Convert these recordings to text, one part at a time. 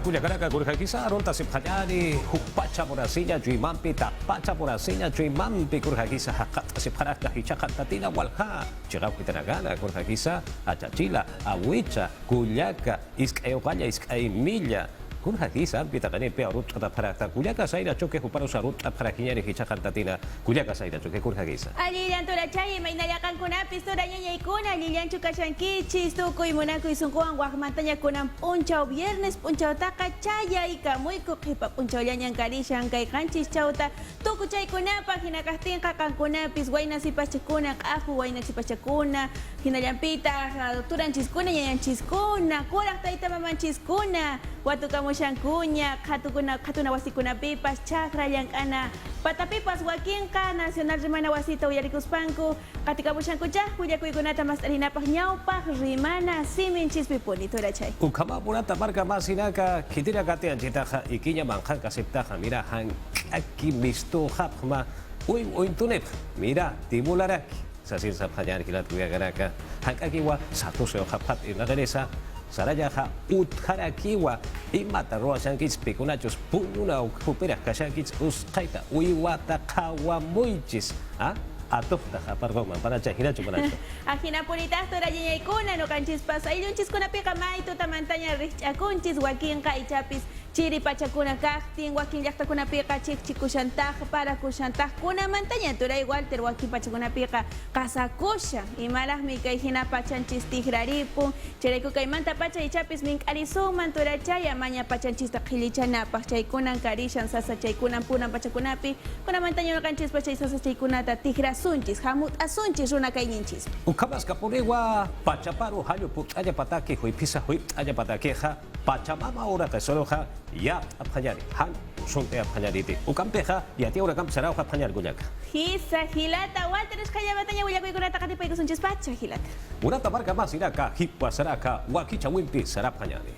kuya karaka kurha kisa ronta si phajani hupacha borasinya juimampi ta pacha borasinya juimampi kurha kisa hakat si pharaka hichakat tatina walha chira kuitanagana kurha kisa achachila awicha kulyaka iskayokanya iskaymilla kurha kisa pita kani pe arut kata pharaka kulyaka saida choke huparo sarut pharakinya ni hichakat tatina kulyaka saida choke kurha kisa Alilian tora chay may nalakan kuna pistora niya ikuna Lilian chukashankichis tukoy muna ko isungkuang wakmantanya kunang punchaw viernes punchaw taka chaya ikamoy ko kipa punchaw yan yang kalisang kay kanchis chawta tuko chay kuna pa hinakasting kakang kuna pisway na si pachakuna kafu way na si pachakuna hinalampita turan chiskuna yan chiskuna kurak tayo tamaman chiskuna watu kamo siyang kunya katuna wasikuna pipas chakra yang kana patapipas waking ka nasional rimana wasita uyarikus pangko katika mo siyang kutya kuya kuy kunata mas alinapah nyawpah rimana simin chispipun ito na chay ukama puna tamarka masinaka kitira kate anjita ikinya mangkan kasipta mira hang aki misto hapma uy tunep mira timularaki sasin sa phanyar kilat kuya garaka hang akiwa satu seo hapat inaganesa Saraya ha utkara kiwa imata roa shankits pikunachos pununa ukupera kashakits uskaita uiwata kawa muichis ha atofta ha pargoma para chahinacho para Akina punitas tora yanya ikuna no kanchis pasa ilunchis kuna pika maito tamantanya rich akunchis wakin ka ichapis chiri pachakuna kakting wakin yakta kuna pika chik chikushantah para kushantah kuna mantanya tora igual ter wakin pachakuna pika kasakusha imalah mikay hina pachanchis tihraripun chereku kay manta pacha ichapis mink alisuman tora chaya manya pachanchis takilichana pachay kunan karishan sasa chay kunan punan pachakunapi kuna mantanya no kanchis pachay sasa chay kunata tihra sunchis hamut asunchis runa kayninchis Ukabas kapuriwa pachaparu hayo putaya pataki hui pisa hui aya patakeja pachamama ora que solo ja ya apanyari han sunte apanyariti ukampeja ya ti ora kam será apanyar guyaka Hisa hilata Walter kaya batanya wala ko kunata kati pay sunchis pacha hilata una tabarka mas iraka hipwa seraka wakicha wimpi será apanyari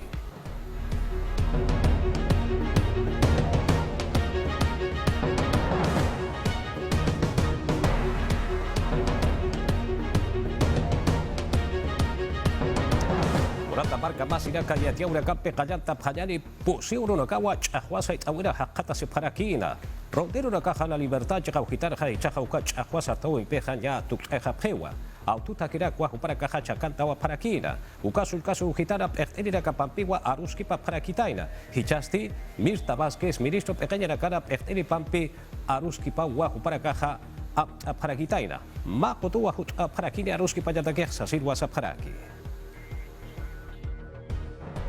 Marca más irá kayatia una campe kayanta phayani pusi uno no kawa chahwasa itawira hakata se parakina rondero na kaja la libertad chaka ukitar hay chaja uka chahwasa tawo impejan ya tukha pewa aututa kira kwa para kaja chakanta wa parakina ukasu ukitara pertenira kapampiwa aruski pa parakitaina hichasti Mirta Vázquez ministro pequeña cara perteni pampi aruski pa wa para kaja a parakitaina ma kotua parakini aruski pa yatakexa silwa sa paraki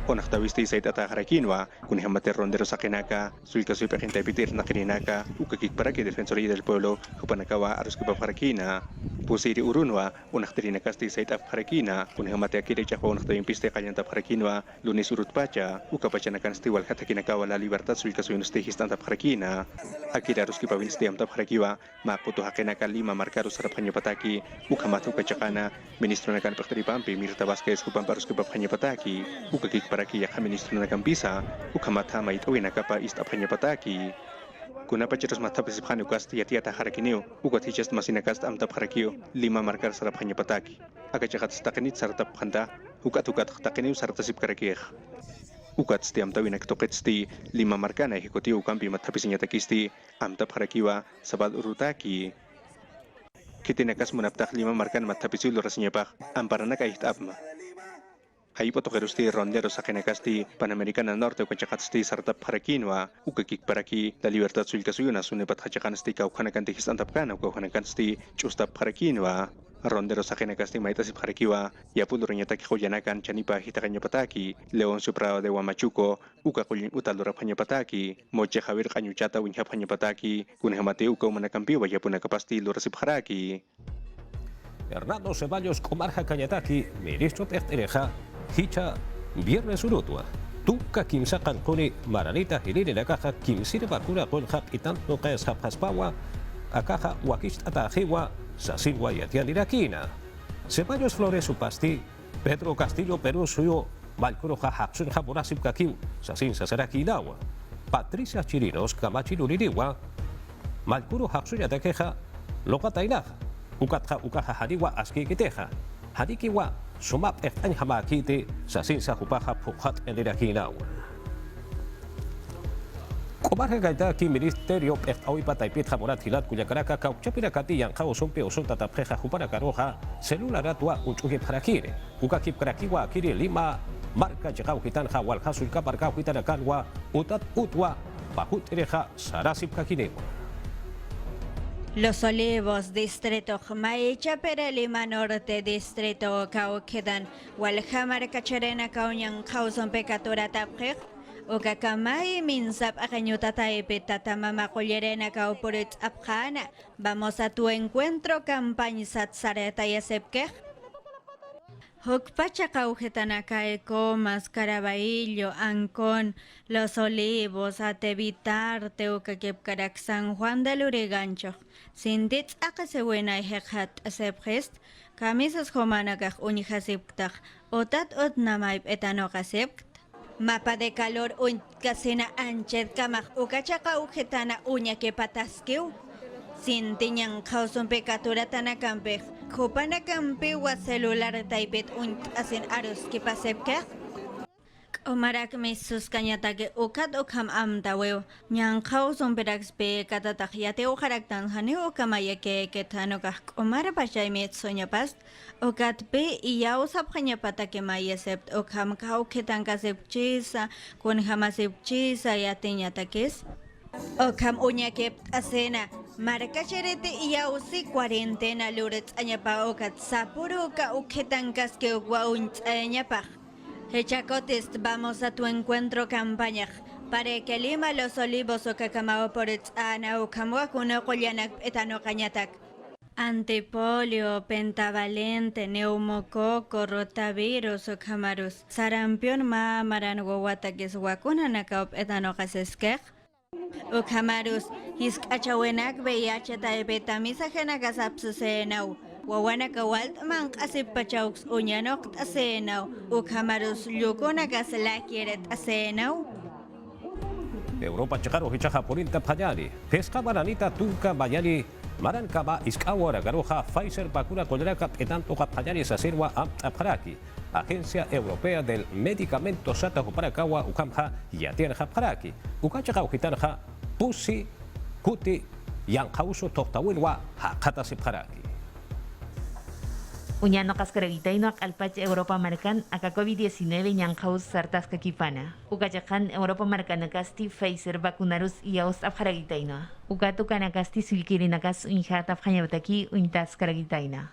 Onaktawisti sa itata harakinwa, kunihamater rondero sa kinaka, sulka sui pakintay pitir na kininaka, ukakik paraki defensoría del pueblo, hupanakawa aros kipa harakina, pusiri urunwa, unaktiri nakasti sa itap harakina, kunihamate akiri chakwa unaktawing piste kanyantap harakinwa, lunis urut pacha, ukapacha nakansti walhata kinakawa la libertad sulka sui nustihis tantap harakina, akiri aros kipa winsti amtap harakiwa, makuto hakinaka lima markaros sarap hanyapataki, ukamatu kachakana, ministro nakan paktari pampi, Mirta Vázquez, hupamparos kipa hanyapataki, ukakik para kiyak ministro na kampisa ukamata may tawin nakapa istap kanya pataki kuna pa chiros matapis phanu kast yatiata harakineo ugat hichest masinakast amtap harakio lima markar sarap kanya pataki aga chakat stakanit sartap khanda ukat takineo sartasip karakih ukat sti amtawin naktoket sti lima markana hikoti ukampi matapis nyatakisti amtap harakiwa sabal urutaki kitinakas munaptak lima markan matapisul rasnya pak amparana kaihtabma Hay potokerusti rondero sa kinakasti Panamericana Norte kachakatsti sartap harakinwa ukakik paraki la libertad sulkasuyuna sunipat hachakansti kaukanakanti histantapkana kaukanakansti chustap harakinwa rondero sa kinakasti maitasip harakiwa yapul rinyataki hoyanakan chanipa hitakanya pataki Leon Suprao de Huamachuco ukakulin utalurap hanya pataki moche Javier Kanyuchata winhap hanya pataki kunhamate ukaw manakampiwa yapunakapasti lurasip haraki Hernando Ceballos Comarja Cañataki ministro Tertereja Hicha viernes urutua. Tuka kimsa kankuni maranita hilini na kaha kimsiri bakura kon hap itan no kaya sa paspawa akaha wakist atahiwa sa sinwa yatian irakina. Ceballos Flores Upasti, Pedro Castillo Perú suyo malkuro hapsun haburasip kakiw sa sin sa sarakinawa. Patricia Chirinos Kamachi Luriniwa malkuro hapsun yatakeha lokatainaha. Ukatha ukaha hadiwa aski kiteha. Hadikiwa sumap ang hamakiti sa sinsa hupaha pukhat en irakinawa. Comarca Gaitaki, Ministerio Pechtawi Pataipit Jamorat Hilat Cuyacaraka, Cauchapiracati, Yanjao Sumpio Sunta Tapreja Jupara Caroja, Celular Atua, Unchuki Parakire, Ukakip Karakiwa, Kiri Lima, Marca Chegau Gitanja, Walhasul Caparcau Gitanacanwa, Utat Utwa, Pajutereja, Sarasip Kakinewa. Los Olivos, Distrito Maicha Lima Norte, Distrito Cauquedan, Walhamar Cacharena Cauñan, Causon Pecatura Taprej, Ukakamai Minsap Acañuta Taipeta Tamama Collerena Caupurit Abjana. Vamos a tu encuentro, campaña Satsareta y Asepkej. Hukpacha Caujetanaka Eco, Mascarabaillo, Ancón, Los Olivos, Atevitar, Teucaquepcarac, San Juan del Urigancho. Sindits Acasebuena y Hejat Asepgest, Camisas Jomanacaj Unijasiptach, Otat Otnamaip Etanocasept. Mapa de calor Casina Anchet Kamaj Ucachaca Ujetana Uña que patasqueu. Sintiñan Causon Pecatura Tanacampe, Copanacampe wa celular taipet asin arus que pasepke. Omarak misus kanyatake ukat okam amdaweo, Nyan Causon Peraxpe Catatajiate o Haraktan Hane o Kamayake Ketanokak Omara Pajay met Sonia Past, Okat P y Yausap Hanyapata que Mayesept Okam Kau Ketankasepchisa, con Hamasepchisa y Ateñatakes. Okam Uñakep Asena. Marca cherete y ausi cuarentena luret añapa okat sapuro ka uketankas que uaunt añapa. Hechacotest vamos a tu encuentro campaña. Para que Lima Los Olivos o cacamao por ana o camuacuno collanak etano cañatac. Antipolio, pentavalente, neumococo, rotavirus o camarus. Sarampion ma maranguataques wakuna nakaup etano casesquej. Ukamarus, Hiskachawenak, VIH, Taipeta, Misajena Gasapsenau, Wawanaka Walt, Mank Asipachaux, Unyanok, Asenau, Ukamarus, Yukuna Gaselakieret, Asenau. Europa Chagaro Hichaja Purinta Payari, Pesca Maranita Tunca Bayani, Marancaba, Iskawara Garoja, Pfizer, Bakura Coleraca, Etanto Payari Sasirwa, Aparaki. Agencia Europea del Medicamento Sata Huparakawa, Ukamha, Yatian Haparaki, Ukachaka Ukitarja, Pusi, Kuti, Yankauso Tohtawilwa, Hakata Siparaki. Uñano Cascaragitaino, Alpach Europa Marcan, a COVID-19, Yankaus Sartas Kakipana. Ukachakan Europa Marcanacasti, Pfizer, Vacunarus y Aus Abharagitaino. Ukatu Kanakasti, Sulkirinakas, Unjata Hanyabtaki, Untas Karagitaina.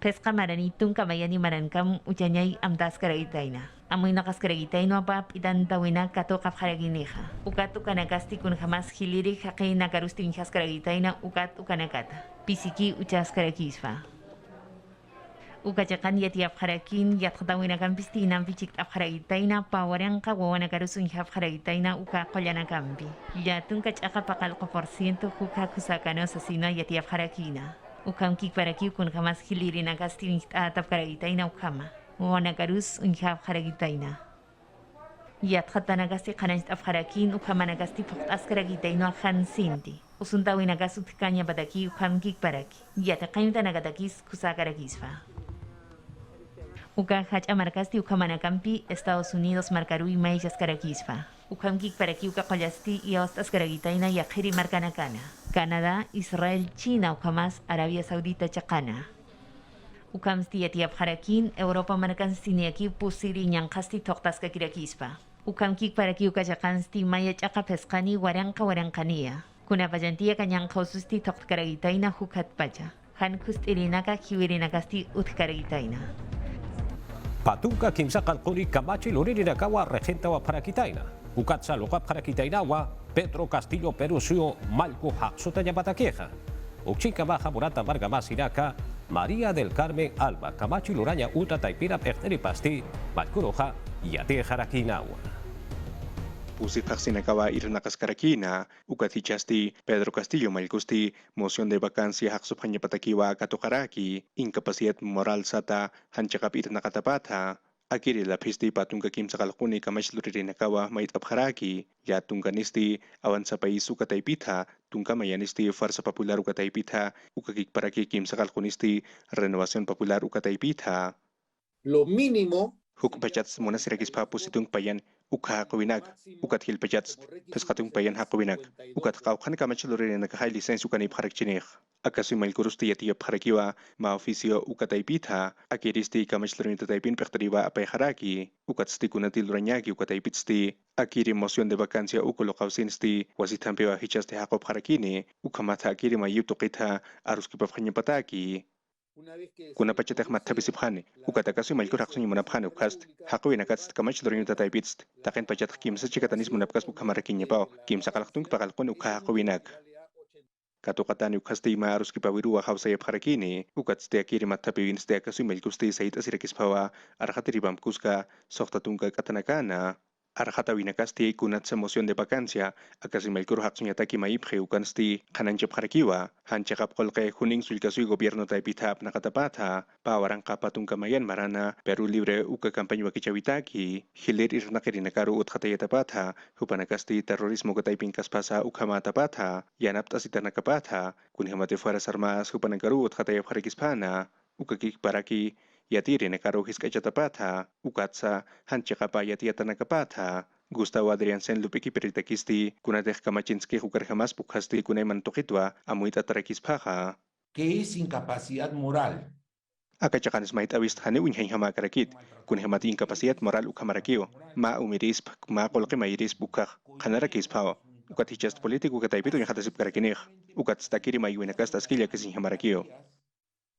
Pesca maranitun kamayani marankam uchanyay amtas karagitaina. Amoy nakaskaragitaino apap itan tawina kato kapharaginiha. Ukat ukanakasti kun jamas hiliri haqay nakarusti unjas karagitaina ukat ukanakata. Pisiki uchas karagisfa. Ukachakan yati apharakin yatkatawina kampisti inam pichik apharagitaina pawaranka wawanakarusu unjaf karagitaina uka kolyanakampi. Yatun kachaka pakal ko porciento huka kusakano sasina yati apharakina. Ukam kik para kiu kun kamas hiliri na kasting atap karagitaina ukama. Wana karus unjab karagitaina. Yat khatana kasti kanajt afharakin ukama na kasti poktas karagitaina khan sinti. Usuntawi na kasut kanya bataki ukam kik paraki. Yat kainta na katakis kusakaragisfa. Uka hach amarkasti ukama na kampi Estados Unidos markarui maijas karagisfa. Ukam kik para kiu kakolasti y ostas karagitaina yakhiri markanakana. Canadá, Israel, China, Ukamas, Arabia Saudita, Chacana. Ukamsti yatiap harakin, Europa markanstiniaki pusiri nyankasti toktaska kirakispa. Ukamkik para ki ukachakansti maya chaka peskani warankania. Kuna pajantia kanyankaususti tokkaragitaina hukat pacha. Han kustirinaka kiwirinakasti utkaragitaina. Patunka kimsakal kuri kamachi lurinakawa regenta wa parakitaina. Ukatsa lokap parakitainawa, Pedro Castillo Perusio, Malco Haxota Yapataqueja. Uchica Baja Murata Margamas Iraca, María del Carmen Alba, Camacho Luraña Uta Taipira Perteri Pasti, Malcuroja y Ate Jaraquinawa. Pusit Haxinakawa Irnakaskarakina, Ukatichasti, Pedro Castillo Malcusti, moción de vacancia Haxopanya Patakiwa Katokaraki, incapacidad moral sata, Hanchakap Irnakatapata. Akiri la pisti patunga kim sakalkuni kamashlurinakawa mait abharaki, ya tunganisti awan sa país ukataipita, tunga mayanisti Farsa Popular ukataipita, ukakik paraki kim sakalkunisti Renovación Popular ukataipita. Lo mínimo. Hukpachats monasiragis papusitung payan ukha hakuwinak ukat hilpejats pesqatung payan hakuwinak ukat qawqan kamachilore nakahai lisensi ukani pharakchinih akasu malkurusti yati pharakiwa ma oficio ukataipitha akiristi kamachilore tataipin pektriwa apay haraki ukat stikunati luranyagi ukataipitsti akiri moción de vacancia ukulo qawsinsti wasitampewa hichaste haqop harakini ukamata akiri mayutuqitha aruskipafhañapataki kuna pachatek mathabisibhani ukatakasu malkur haqsuñi munaphani ukast haqwina katst kamach lorinu tataipitst taqen pachatek kimsa chikatanis munapkas ukhamarakiñapao kimsa qalqtung paqalqun ukha haqwinak katuqatani ukasti ma aruskipawiruwa hawsaya pharakini ukatste akiri mathapiwinste akasu malkusti sayit asirakispawa arhatiribamkuska soqtatunka katanakana Arjata winakasti kunatsa moción de vacancia, akasi melkur haqsuñataki maipje ukansti, kananchep harakiwa, hanchakap kolke huning sulkasui gobierno taipitap nakatapata, pawaran kapatung kamayan marana, Peru libre uka kampanya wakichawitaki, hilir irnakirinakaru uthatayatapata, hupanakasti terrorismo kataipin kaspasa ukamatapata, yanaptasita nakapata, kunhamate fueras armas hupanakaru uthatayap harakispana, ukakik paraki, yatiri nakaro hiskachatapata, ukatsa, hanchakapa yatiatanakapata, Gustavo Adrián Senlupiki peritakisti, kunadej kamachinski hukarjamas pukhasti kunayman tukitwa, amuit atarakispaja. ¿Qué es incapacidad moral? Akachakanis mait awist hane unhay hamakarakit, kunhamati incapacidad moral ukamarakio, ma umirisp, ma kolke mairis bukaj, kanarakispao. Ukat hichast politiku kataipito nyahatasip karakinej, ukat stakiri mayuinakas taskilya kisin hamarakio.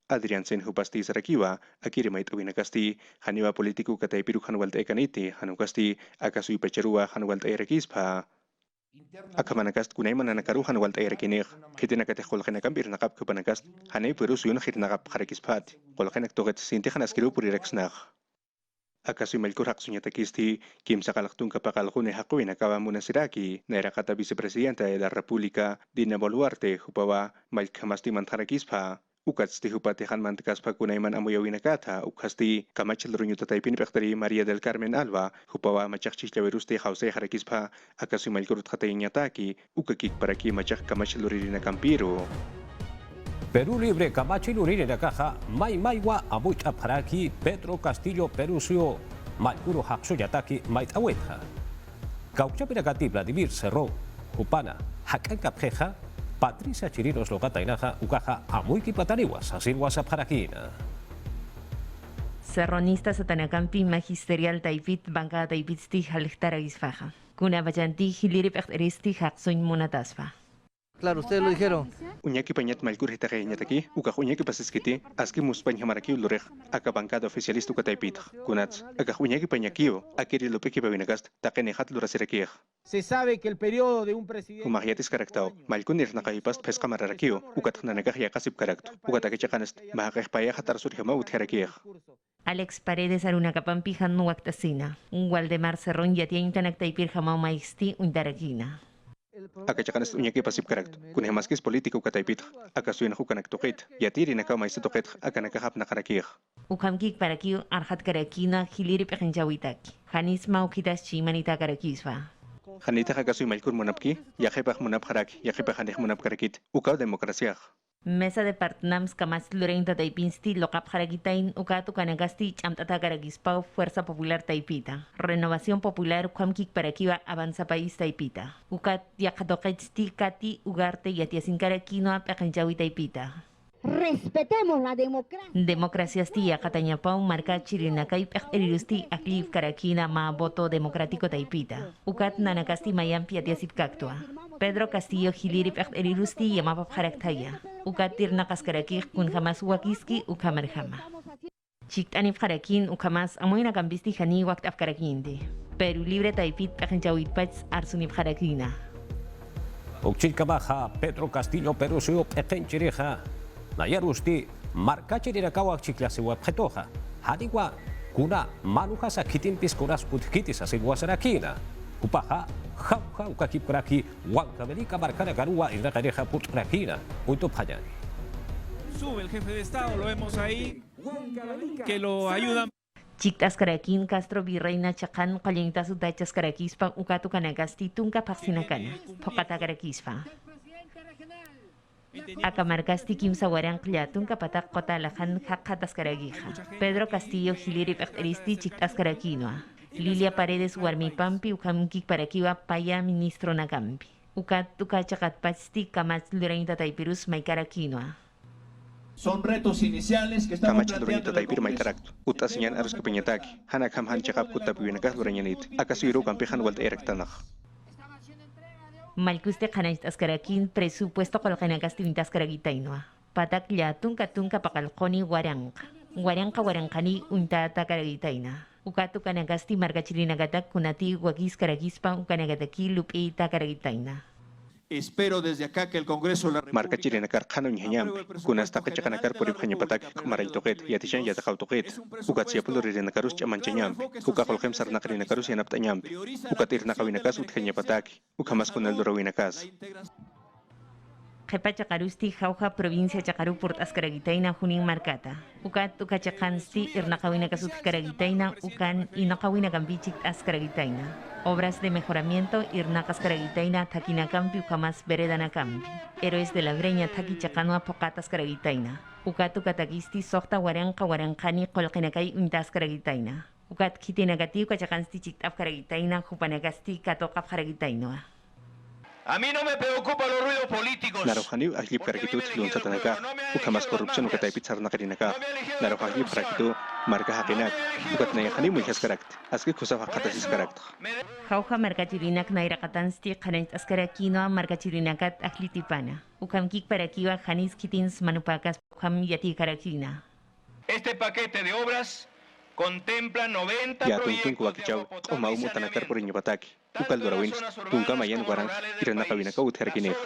Adrián Sen hupasti sarakiwa, akiri mait awinakasti, haniwa politiku kataipiru hanwalt ekaniti, hanukasti, akasui pecherua hanwalt erekispa. Akamanakast kunayman nanakaru hanwalt erekinig, kitinakateh kolkenakam birnakap kupanakast, hanay peru suyun hirnakap harakispat, kolkenak toget sintihan askiru purireksnag. Akasui melkur haqsuñatakisti, kimsa kalaqtun kapaqalqune haquinakawa munasiraki, nairakata vicepresidenta de la República, Dina Boluarte, hupawa, malkamasti mantarakispa. Ukatsti hupatihan mantakaspa kunayman amuyawinakata, ukasti kamachil runyu tataipin pektari María del Carmen Alba, hupawa machakchihlaverusti hause harakispa, akasu malkurut hataiñataki, ukakik paraki machak kamachil uririna campiro. Perú libre kamachil uririna caja, maiwa amuch apharaki, Pedro Castillo Perusio, malkuru haksu yataki, mait awetha. Kauchapinakati Vladimir Cerró, hupana, hakan kapjeja, Patricia Chirinos Logatainaja, Ucaja, Amuiki Pataniwas, Asir WhatsApp Harakina. Serronista Satanacampi Magisterial Taipit Banca Taipit Sti Haliktara Isfaja. Kuna Bajanti Hilirip Eristi Haksuin Munatasfa. Claro, ustedes lo dijeron. Uñaki pañat malkur hitakeñataki, ukaj uñaki pasiskiti, aski muspañ hamaraki ulurej, aka bancada oficialista ukataipit, kunats, akaj uñaki pañakio, akiri lupeki babinagast, takenehat lurasirakij. Se sabe que el periodo de un presidente... Umahiatis karaktao, malkunir nakahipast pesca mararakio, ukat nanagaj yakasip karakto, ukatakechakanast, mahakaj payahat arsurjama utjerakij. Alex Paredes Arunacapampi Hanu Actasina. Un Waldemar Cerrón Yatiaintanak Taipir Jamao Maisti Undarakina. Akachakanas uñaki pasip karakto, kunhemaskis político ukataipit, akasuin hukanak tokit, yatiri nakaw maisi tokit, akanakahap nakarakij. Ukamkik Parakio Arhat Karakina Hilirip Ekenjawitaki. Hanisma Ukitas Chimanita Karakisva. Hanita akasuin malkur munapki, yakipaj munap harak, yakipaj hanih munap karakit, ukaw demokrasiaj. Mesa de Partnams Kamas Lorenta Taipinsti Lokap Harakitain Ukatu Kanagasti Chamtata Karakispau Fuerza Popular Taipita. Renovación Popular Kwamkik Parakiwa Avanza País Taipita. Ukat Yakatoketsti Kati Ugarte Yatiasin Karakino Pekanjawi Taipita. Respetemos la democracia. Democracia Stia Katanyapau Marca Chirinakai Eriusti Akliv Karakina Ma Voto Democrático Taipita. Ukat Nanakasti Mayampi Atiasip Kaktua. Pedro Castillo Hilirip Erirusti Yamapa Haraktaya. Ukatir Nakaskarakir kun Hamas Wakiski Ukamarhama. Chiktanif Harakin Ukamas Amoina Kambisti Hani Wakt Afkarakindi. Peru Libre Taipit Pekanjawit Pats Arsunip Harakina. Ukchilkamaja Pedro Castillo Perusio Pekenchirija. Nayarusti markachirakawa chiklasiwa petoja. Hadiwa kuna manuja sakitin piskuras utkitis asiwasarakina. Upaja jauja ukakipraki huancamelika marcana garúa y regareja putrakina. Punto payani. Sube el jefe de Estado, lo vemos ahí, que lo ayudan. Chiktas Karakin Castro Virreina Chakan Kalinta Sudachas Karakispa Ukatu Kanagasti Tunka Paksinakana. Pokata Karakispa. Akamarkasti Kim Sawaran Kliatun Kapatak Kota Lahan Hakatas Karagija. Pedro Castillo Hilirip Eristi Chiktas Karakinoa. Lilia Paredes Warmipampi ukamkik para kiwa paya ministro na kampi. Ukat tukachakat pasti kamach lurainta taipirus maikara quinoa. Son retos iniciales que estamos planteando en el Congreso. Utasinyan arus kapenyataki. Hanak ham hanchakap kutapiwinakah luranyanit. Akasuiro kampehan walta erektanah. Malkuste kanait askarakin presupuesto kolkanakasti vintas karagitainoa. Patak tunka pakalkoni waranka. Warankani untata karagitaina. Ukatu kanagasti margachirinagatak kunati wagis karagispa ukanagataki lupeita karagitaina. Espero desde acá que el Congreso de la República marca chirinakar khano nyanyam kunas takachakanacar por ibhanya patak maraitoket yatishan yatakautoket ukat siapul ririnakarus chamanchanyam ukakholkhem sarnakrinakarus yanaptanyam ukatir nakawinakas uthenya patak ukamas kunal dorawinakas Jepa Chakarusti jauja provincia Chakaru port askaragitaina junin marcata. Ukat ukachakansti irnakawina kasut karagitaina ukan inakawina gambichik askaragitaina. Obras de mejoramiento irnakaskaragitaina takinakampi ukamas beredanakampi. Héroes de la breña taki chakanoa pokatas karagitaina. Ukat ukatakisti sokta warankani kolkinakai untas karagitaina. Ukat kitinagati ukachakansti chiktap karagitaina jupanagasti katokap karagitainoa. A mí no me preocupan los ruidos políticos. Narojani ahlip karakitut lun satanaka ukamas korupsiyon ukataipit sarnakarinaka narojani parakitu marka hakinak ukat nayahani mulhas karakt aski kusaf haqatasis karakt Jauja markachirinak nairakatansti kanait askarakinoa markachirinakat ahlitipana ukamkik parakiwa janis kitins manupakas ukam yati karakina. Este paquete de obras contempla 90 ya tungtung kuwakichaw o maumu tanakar por inyo pataki ukal dorawins tungka mayan warang iranakawinaka utherkinek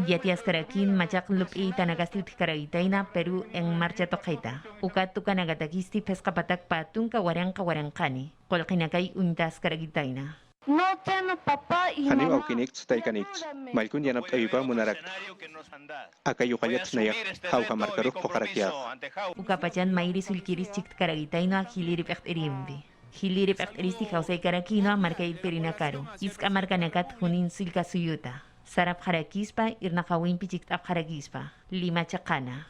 Yati askarakin machak lupi tanagasti utkaragitaina Peru en marcha tokaita ukat tukanagatakisti pescapatak patunka warankani kolkinakay unta askaragitaina No tengo papá y Hani mamá. aukinik taikanit malkun yanap ayipa munarak akayo kayat nayak hauka markaruk pokarakia Ukapachan mairi sulkiris chikt karagitaino hilirip erimbi. Hilirip eristi hausay karakino markay perinakaru. Iska markanakat hunin sulka suyuta. Sarap harakispa irnakawin pichikt ap harakispa. Lima chakana.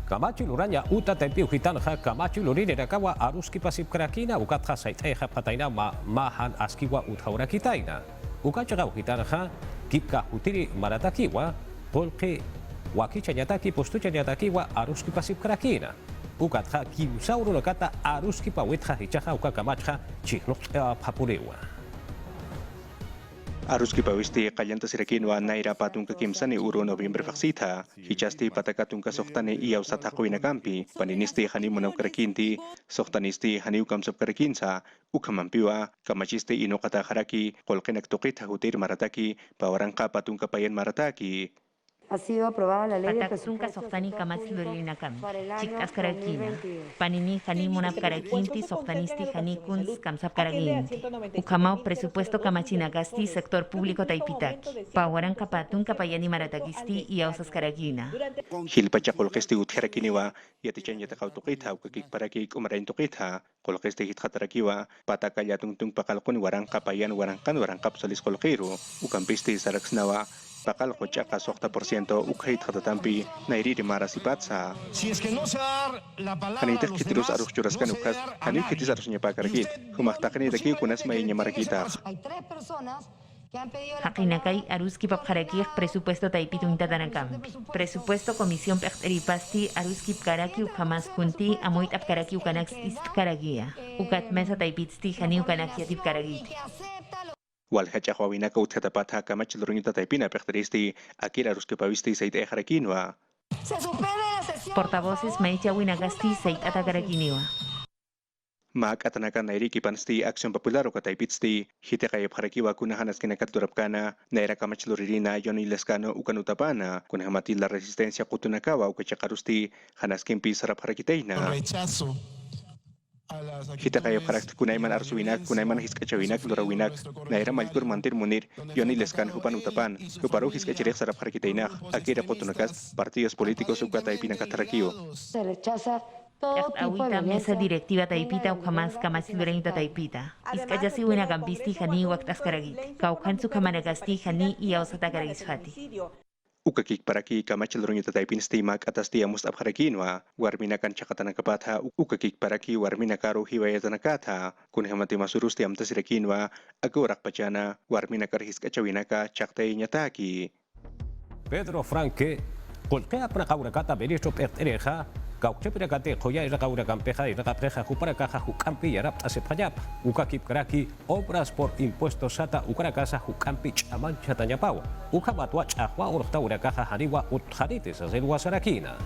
Kamachi luranya uta tempiu hitanha kamachi lurine rakawa aruski pasip karakina ukatha saiteha pataina mahan askiwa uthaura kitaina. Ukachagau hitanha kipka hutiri maratakiwa polke wakichanyataki postuchanyatakiwa aruski pasip karakina. Ukatha kimsauro lokata aruski pawitha hichaha ukakamacha chihno papurewa. Aruski pawisti kayanta sirakinwa naira patunka kimsani uro Noviembre faksita hichasti patakatunka soktane iyaw sa takwina kampi paninisti hani munaw karakinti soktanisti hani ukamsap karakinsa ukamampiwa kamachisti ino kata haraki kolkenaktukit hahutir marataki pawarangka patunka payan marataki Ha sido aprobada la ley de Pataksunka soktani kamatsi lorinakam. Chiktas karakina. Panini hani monap karakinti soktanisti hani kuns kamsap karaginti. Ukamau presupuesto kamachinagasti sector público taipitaki. Pawaran kapatun kapayani maratakisti y ausas karagina. Hilpacha kolkesti utjerakiniwa yatichan yatakautukitha ukakik parakik umaraintukitha kolkesti hitkatarakiwa patakayatungtung pakalkun warang kapayan warangkap salis kolkiru ukampisti saraksnawa Pakal kochaka 60% ukait hatatampi nairiri marasipatsa. Si es que no se da la palabra Hanita kitirus arus churaskan ukas, hanit kitis arus nyapakarakit. Humaktakani daki kunas mainya marakita. Hay 3 personas que han pedido la Hakinakay aruski papkarakik presupuesto taipitun tatanakam. Presupuesto comisión pechteripasti aruski karaki ukamas kunti amoit apkaraki ukanax istkaragia. Ukat mesa taipitsti hani ukanak yatip karagit. Walhacha huawina kauthatapatha kamach lorunita taipina pechteristi akira ruski pavisti saite harakinwa. Se suspende la sesión. Portavoces Maicha Winagasti Seit Atakaraginiwa. Maak atanaka nairiki pansti Aksyon Popular o kataipitsti hite kayap harakiwa kunahanas kinakat durapkana naira kamach loririna yoni leskano ukanutapana kunahamati la resistencia kutunakawa ukachakarusti hanas kimpi sarap harakiteina. rechazo. Hita kayo karakter kunaiman arsuinak, kunaiman hiskachawinak, lurawinak, naira malkur mantir munir, yoni leskan hupan utapan, huparu hiskachirek sarap harakitainak, akira potunakas, partidos políticos ukatay pinakatarakiyo. Se rechaza todo tipo de Awita mesa violencia. directiva taipita o jamás kamasilurenita taipita. Iskayasi winagambisti hani waktas karagit. Kaukansu kamanagasti hani y ausata karagisfati. ukakik paraki kamachil runyata taipin stimak atas dia mustab harakinwa warmina kan cakatan kapatha ukakik paraki warmina karo hiwayatan katha kun hemati masurus tiam tasirakinwa agorak pacana warmina karhis kacawinaka caktay nyataki Pedro Franque Kulkea para kaurakata ministro pertereja Kaukchepira kate koya ira kaura campeja ira capreja jupara caja jucampi yarap asepajap ukakip karaki obras por impuestos sata ukarakasa jucampi chaman chatanyapau ukamatwa chahwa urta urakaja hariwa utharites aselwa sarakina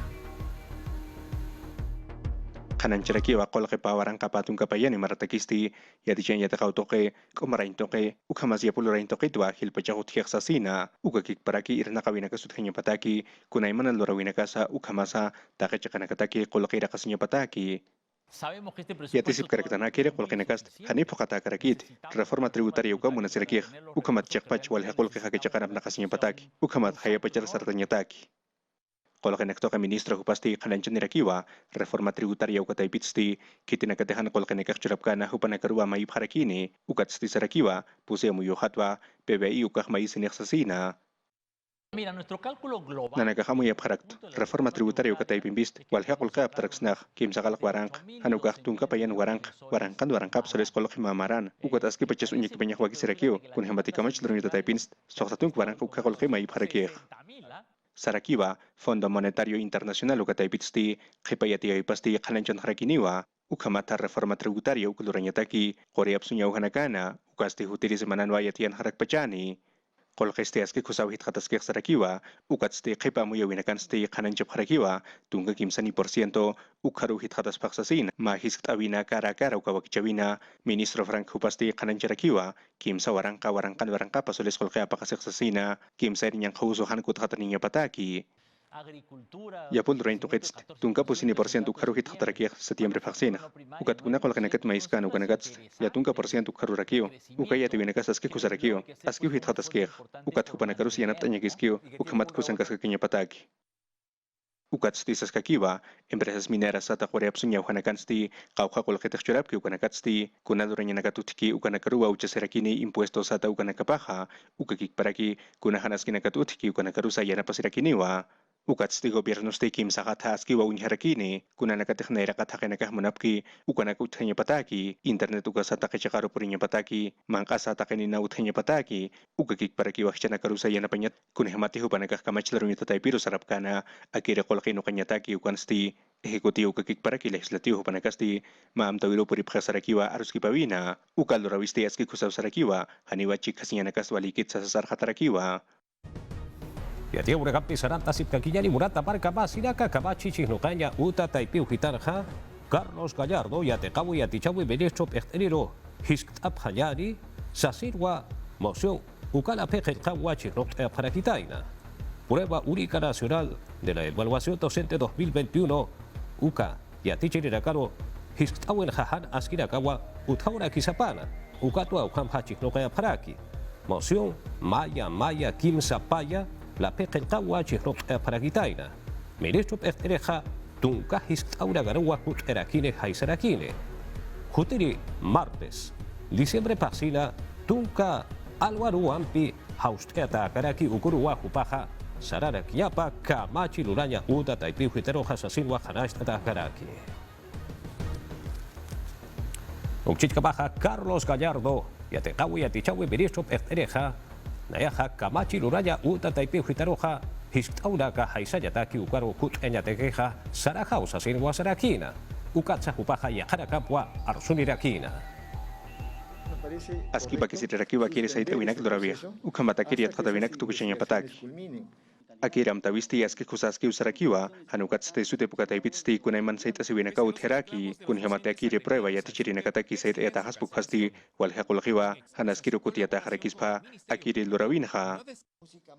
kanan ceraki wa kol kepawaran kapatung kapayan maratakisti yadichen yatakau toke komarain toke ukamazia pulurain toke tua hilpachahut hiaksasina ukakik paraki irna kawina kasutхenya pataki kunay manan lorawina kasa ukamasa takechakana kataki kol kira kasnya pataki Yatisip karakterna kira kol kinakast hani pokata karakit reforma tributaria ukamu nasirakih ukamat cekpach wal hakol kihakechakana nakasnya pataki ukamat haya pacar sartanya taki Kalau kenek toka ministro hupasti kananchan nirakiwa reforma tributaria ukatay pitsti kitinakatehan kol kenekak curapkana hupanakarua may harakini ukatsti sarakiwa puse muyuhatwa PBI ukah may siniksasina Mira, nuestro cálculo global. Nanakahamuy abharakt reforma tributaria ukatay pimbist walhaqul kap taraksnaq kimsakalak waranq hanukah tungkapayan waranqan warankap soles kolok mamaran ukat aski pachas unyik banyak wagi sirakiw kun hemati kamach drunita taipinst soqtatung waranq ukakol may harakih Sarakiwa, Fondo Monetario Internacional ukatay pitsti, kipayati ay pasti kananchan harakiniwa, ukamata reforma tributaria ukuluranyataki, koreap sunyaw hanakana, ukasti hutiri semananwa yatian harakpachani. Kolkesti aski kusawhit kataskik sarakiwa, ukatsti kipamuyawinakansti kananchap harakiwa, tungga kimsani porsiento, ukaruhit kataspaksasina, mahisk awina kara-kara ukawakicawina, Ministro Frank hupasti kanancarakiwa, kimsa warangka pasulis kolkaya pakasiksasina, kimsa ninyang kausuhan kutkataninya pataki. Yapul rain tukits tungka pusini porsiento karuhit hatarakiak setiambre vaksina. Ukat kuna kol kanakat maiskan ukanagats ya tungka porsiento karurakio. Ukaya tiwinakas aski kusarakio. Aski hit hataskek. Ukat hupanakarusi yanap tanyakiskio. Ukamat kusankas kakinya pataki. Ukat sti saskakiwa, empresas mineras sata koreap sunyaw hanakansti, kauka kol ketekchurapki ukanakatsti, kunaduranya nakatutiki ukanakarua uchaserakini impuesto sata ukanakapaha, ukakik paraki kunahanaski nakatutiki ukanakarusa yanapasirakiniwa. Ukatsti gobierno sti kim sakataski wa unharakini, kuna nakateknera katakenakah munapki, ukanakutanya pataki, internet ukasata kechakaru purinya pataki, mangkasa takenina uthanya pataki, ukakik paraki wakchana karusa yanapanyat, kunahmati hupanakah kamachlarunita taipiru sarapkana, akira kolkino kanyataki ukansti, ejecutivo ukakik paraki legislativo hupanakasti, maam tawiro puripkhasarakiwa aruskipawina, ukalorawisti aski kusawsarakiwa, haniwachi kasiyanakas walikit sa sasarhatarakiwa. Yatia urekampi saranta sipkakiyani murata parka basiraka kabachi chihnukanya uta taipiu hitarja Carlos Gallardo yatekawu yatichawi ministro pertenero hisktab hanyari sasirwa moción ukala pekelkawa chihnok parakitaina. Prueba única nacional de la evaluación docente 2021 uka yatichirinakaro hisktawen jahan askirakawa uthaura kisapana ukatwa ukamha chihnokaya paraki. Moción Maya Kimsa Paya la pekelkawa chihnok parakitaina. Ministro pertereja tunka hisktaura garua hut erakine haisarakine. Hutiri martes, diciembre pasina tunka alwaru ampi hausteta karaki ukurua hupaha sarara kiapa kamachi luranya uda taipiu hitero hasasinwa hanastata karaki. Ukchit kabaha Carlos Gallardo yatekawi yatichawi ministro pertereja nayaha kamachi luranya uda taipiu hitaroja hisktaura ka haisayataki ukaru hut enyatekeja saraja usasinwa sarakina. Ukatsa hupaha yakarakapwa arsunirakina. Aski bakisirirakiwa kiri saite winak doravia. Ukamata kiri atkatawinak tukushenya pataki. Akiram tawisti aski kusaski usarakiwa, hanukat ste sute pukataipitsti kunaiman saite asiwinaka utheraki, kunhamate akiri prueba yatichirinakataki saite etahas pukhasti, walhaqulkiwa, hanaskiru kutiata harakispa, akiri dorawinha.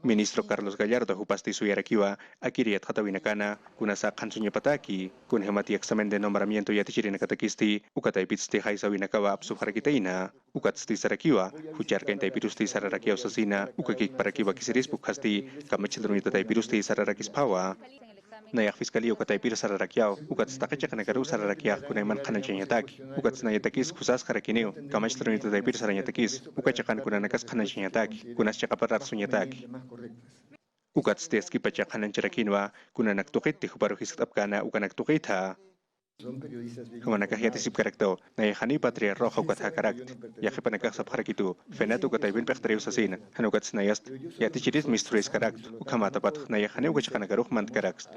Ministro Carlos Gallardo hupasti suyarakiwa, akiri atkatawinakana, kunasa kansunya pataki, kunhamati examen de nombramiento yatichirinakatakisti, ukataipitsti haisawinakawa apsuharakitaina, ukatsti sarakiwa, hujarka intaipirusti sararakiaw sasina, ukakik parakiwa kisiris pukhasti, kamachilrunita taipirusti sararakis pawa. Nayak fiskalio kataipir sararakiaw, ukats takachakanakarau sararakiak kunaiman kanachanyataki, ukats nayatakis kusas karakineo, kamachilrunita taipir saranyatakis, ukachakan kunanakas kanachanyataki, kunas chakaparar sunyataki. ukat steski pachak hanan charakinwa kuna naktukit ti huparu hisat apkana uka naktukit ha. Humana kahiyati sip karakto na yahani patria roja ukat hakarakt yahi panakak sap harakitu fenato ukat aybin pekhtariu sasin hanukat snayast yati chiris mistris karakt ukamata pat na yahani ukat chakanagaruh mant karakt.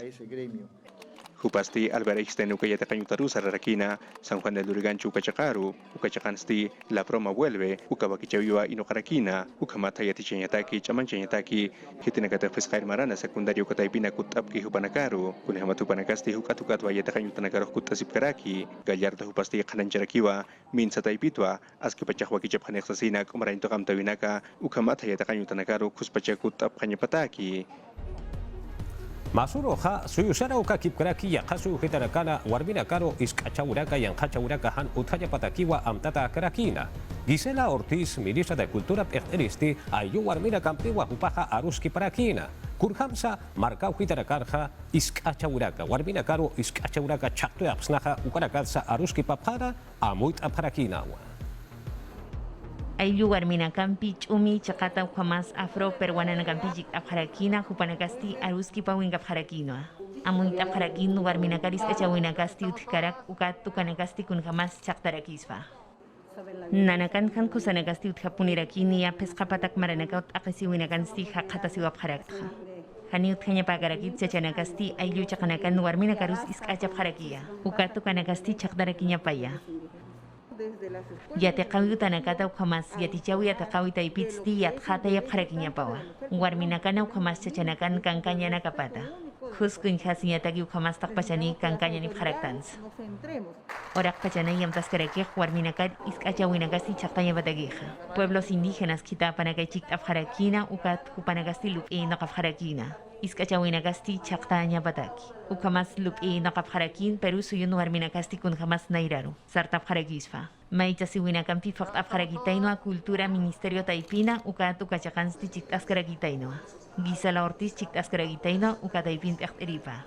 Hupasti alberexten ukayata kanyutaru sararakina San Juan del Lurigancho ukachakaru ukachakansti la proma vuelve ukabakichawiwa inokarakina ukamata yati chenyataki chaman chenyataki hitinakata pescair marana secundario kataipina kutapki hupanakaru kunhamatu panakasti hukatukat wayata kanyutanagaroh kutasipkaraki gallardo hupasti kanancharakiwa min sataipitwa aski pachahwa kichaphanek sasinak umarainto kamtawinaka ukamata yata kanyutanagaru kuspachakut apkanyapataki. Masuro ha suyusara uka kipkraki ya kasu hitarakana warbina karo iskachawuraka yang kachawuraka han utaya patakiwa amtata karakina. Gisela Ortiz, ministra de Cultura Perteristi, ayu warmina kampiwa hupaha aruski parakina. Kurhamsa markau hitarakarha iskachawuraka warbina karo iskachawuraka chakto apsnaha ukarakalsa aruski papara amuit aparakinawa. Ayu warmina kampi chumi chakata ukamas afro peruana na kampi jik apharakina hupanakasti aruski pawinga apharakino. Amuit apharakino warmina karis kachawina kasti utkarak ukat tukanakasti kun kamas chaktarakisfa. Nanakan kan kusanakasti utkapunirakinia peskapatak maranakaut akasiwina kansti hakatasiwa apharakha. Hani utkanya pagarakit chachanakasti ayu chakanakan warmina karus iskacha apharakia. Ukat tukanakasti chakdarakinya paya. Yate kawi utanakata ukamas yati chawi atakawi taipitsti yatkata yapkharakinya pawa. Warminakana ukamas chachanakan kankanya nakapata. Huskun khasinyataki ukamas takpachani kankanya ni pharaktans. Orak pachana yamtas karakeh warminakat iskachawinakasti chaktanya batageja. Pueblos indígenas kita panakachik apharakina ukat kupanakasti lupi nakapharakina. Iskachawinakasti chaktanya bataki. Ukamas lupi nakapharakin Peru suyun warminakasti kun jamas nairaru. Sartapharakisfa. Maichasiwinakampi fakt apharakitainoa cultura ministerio taipina ukat ukachakansti chiktaskarakitainoa. Gisela Ortiz chiktaskarakitainoa ukataipin pechteripa.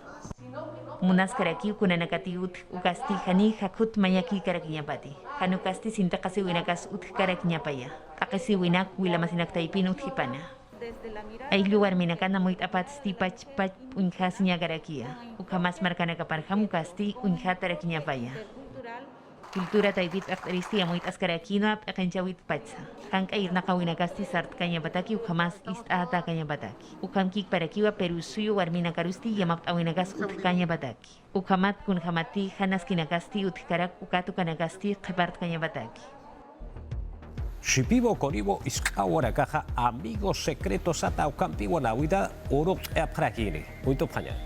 Munas karaki kunanakati ukasti hani hakut mayaki karakinyapati. Hanukasti sintakasiwinakas utkarakinyapaya. Takasiwinak wilamasinak taipin uthipana. Aylu warminakan namuit apat stipach pach unjas nyagarakia. Ukamas markana kaparham ukasti unja tarakinya paya. Kultura taipit akteristi amuit askarakino ap akanchawit pacha. Kank air nakawinakasti sart kanya bataki ukamas istata kanya bataki. Ukam kik parakiwa Peru suyo warmina karusti yamapt awinakas utkanya bataki. Ukamat kun hamati hanas kinakasti utkarak ukatu kanakasti kepart kanya bataki. Shipibo Coribo iskawara caja amigos secretos ata ukampiwa na wida oro aprakini. Muito panya.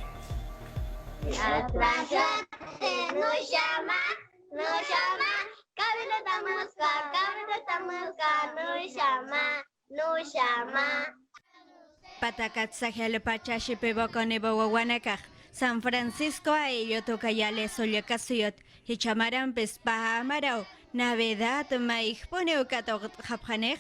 No llama, no llama. Patakat sahel pacha shipibo conibo wawanakaj. San Francisco a ello tocayale solyakasiyot hichamaran pespaha amarao. Navidad maijpone ukato japjanej.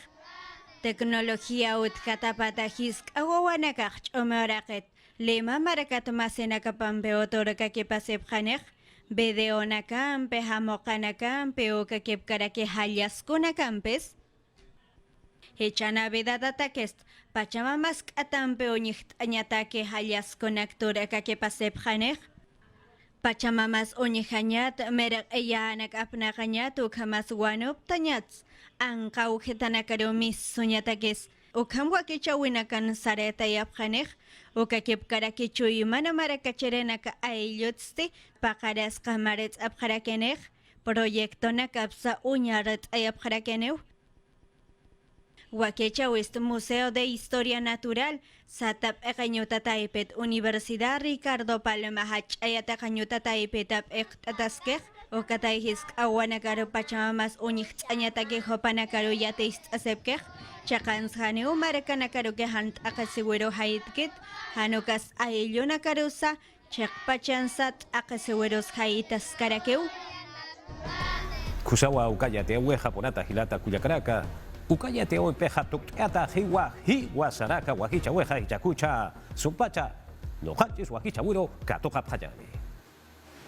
Tecnología utkatapatajis awawanakaj omeoraket. Lema marakat masenakapampe otoraka que pasepjanej. Bedeonakampe hamokanakampe ukakepkarake halyaskunakampes. Hecha Navidad atakest. Pachamamas katampe oñicht añatake halyaskunakturaka que pasepjanej. Pachamamas oñijañat merak eyanak apnaqañat ukamas wanup tañats anqa ujetanakarumis suñatakis ukam wakichawinakan sareta yapjanej ukakipkarakichu imana marakacherenaka ayllutsti paqarasqa marets apjarakenej proyectona kapsa uñaret ayapjarakenew Waquechawist Museo de Historia Natural, Satap Ecañuta Taipet, Universidad Ricardo Palma Hach, Ayatacañuta Taipet, Ectatasquej, Ocataihisk, Aguanacaro Pachamamas, Unich, Añataquejo Panacaro Yateist Acepquej, Chacans Haneu, Maracanacaro Quejant, Acasiguero Haitkit, Hanukas Ailuna Carusa, Chek Pachansat, Acasigueros Haitas Caraqueu. Kusawa Ukayate, Japonata, Hilata, Cuyacaraca. Ukayate o peja tukata hiwa saraka wahicha weja hichakucha sumpacha no hanchis wahicha wiro katoka payani.